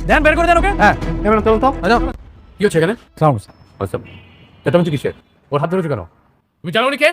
দেন বের করে দেন ওকে। হ্যাঁ এবার চলুন তো। কি হচ্ছে এখানে? আচ্ছা, এটা হচ্ছে কিসের? ওর হাত ধরেছো কেন? তুমি জানো উনি কে?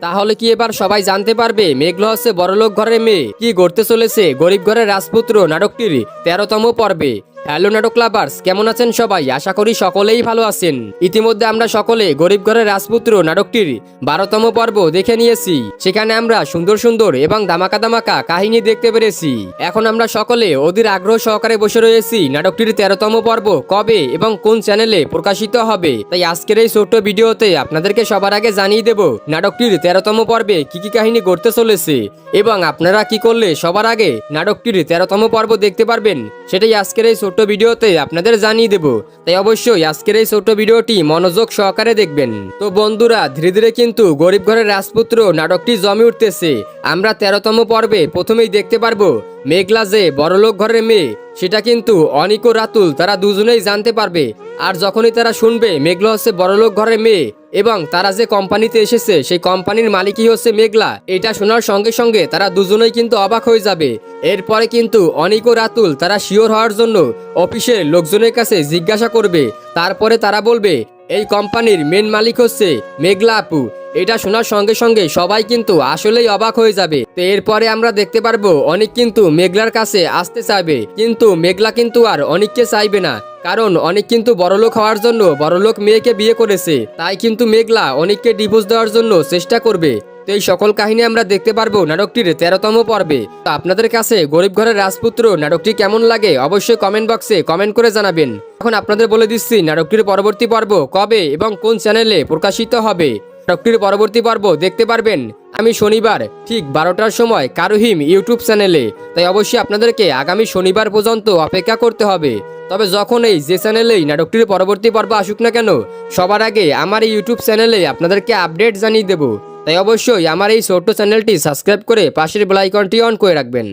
তাহলে কি এবার সবাই জানতে পারবে মেঘলা হচ্ছে বড়লোক ঘরের মেয়ে কি গড়তে চলেছে গরিব ঘরের রাজপুত্র নাটকটির 13তম পর্বে। হ্যালো নাটক লাভার্স, কেমন আছেন সবাই? আশা করি সকলেই ভালো আছেন। ইতিমধ্যে আমরা সকলে গরিব ঘরের রাজপুত্র নাটকটির 12তম পর্ব দেখে নিয়েছি। সেখানে আমরা সুন্দর সুন্দর এবং ধামাকা ধামাকা কাহিনী দেখতে পেরেছি। এখন আমরা সকলে অধীর আগ্রহ সহকারে বসে রয়েছি নাটকটির 13তম পর্ব কবে এবং কোন চ্যানেলে প্রকাশিত হবে। তাই আজকের এই ছোট্ট ভিডিওতে আপনাদেরকে সবার আগে জানিয়ে দেব নাটকটির 13তম পর্বে কি কি কাহিনী ঘটতে চলেছে এবং আপনারা কি করলে সবার আগে নাটকটির 13তম পর্ব দেখতে পারবেন সেটাই আজকের এই ছোট্ট ভিডিওতে আপনাদের জানিয়ে দেব। তাই অবশ্যই আজকের এই ছোট্ট ভিডিওটি মনোযোগ সহকারে দেখবেন। তো বন্ধুরা, ধীরে ধীরে কিন্তু গরিব ঘরের রাজপুত্র নাটকটি জমে উঠতেছে। আমরা 13তম পর্বে প্রথমেই দেখতে পারবো মেঘলা যে বড়লোক ঘরের মেয়ে সেটা কিন্তু অনিক ও রাতুল তারা দুজনেই জানতে পারবে। আর যখনই তারা শুনবে মেঘলা হচ্ছে বড়লোক ঘরের মেয়ে এবং তারা যে কোম্পানিতে এসেছে সেই কোম্পানির মালিকই হচ্ছে মেঘলা, এটা শোনার সঙ্গে সঙ্গে তারা দুজনেই কিন্তু অবাক হয়ে যাবে। এরপরে কিন্তু অনিক ও রাতুল তারা শিওর হওয়ার জন্য অফিসের লোকজনের কাছে জিজ্ঞাসা করবে। তারপরে তারা বলবে এই কোম্পানির মেন মালিক হচ্ছে মেঘলা আপু। এটা শোনার সঙ্গে সঙ্গে সবাই কিন্তু আসলেই অবাক হয়ে যাবে। তো এরপরে আমরা দেখতে পারবো অনিক কিন্তু মেঘলার কাছে আসতে চাইবে, কিন্তু মেঘলা কিন্তু আর অনিককে চাইবে না, কারণ অনিক কিন্তু বড়লোক হওয়ার জন্য বড়লোক মেয়েকে বিয়ে করেছে। তাই কিন্তু মেঘলা অনিককে ডিভোর্স দেওয়ার জন্য চেষ্টা করবে। তো এই সকল কাহিনী আমরা দেখতে পারবো নাটকটির 13তম পর্বে। তো আপনাদের কাছে গরিব ঘরের রাজপুত্র নাটকটি কেমন লাগে অবশ্যই কমেন্ট বক্সে কমেন্ট করে জানাবেন। এখন আপনাদের বলে দিচ্ছি নাটকটির পরবর্তী পর্ব কবে এবং কোন চ্যানেলে প্রকাশিত হবে। নাটকটির পরবর্তী পর্ব দেখতে পারবেন আমি শনিবার ঠিক 12টার সময় কারুহিম ইউটিউব চ্যানেলে। তাই অবশ্যই আপনাদেরকে আগামী শনিবার পর্যন্ত অপেক্ষা করতে হবে। তবে যখন এই যে চ্যানেলেই নাটকটির পরবর্তী পর্ব আসুক না কেন সবার আগে আমার এই ইউটিউব চ্যানেলে আপনাদেরকে আপডেট জানিয়ে দেব। তাই অবশ্যই আমার এই ছোট্ট চ্যানেলটি সাবস্ক্রাইব করে পাশের বেল আইকনটি অন করে রাখবেন।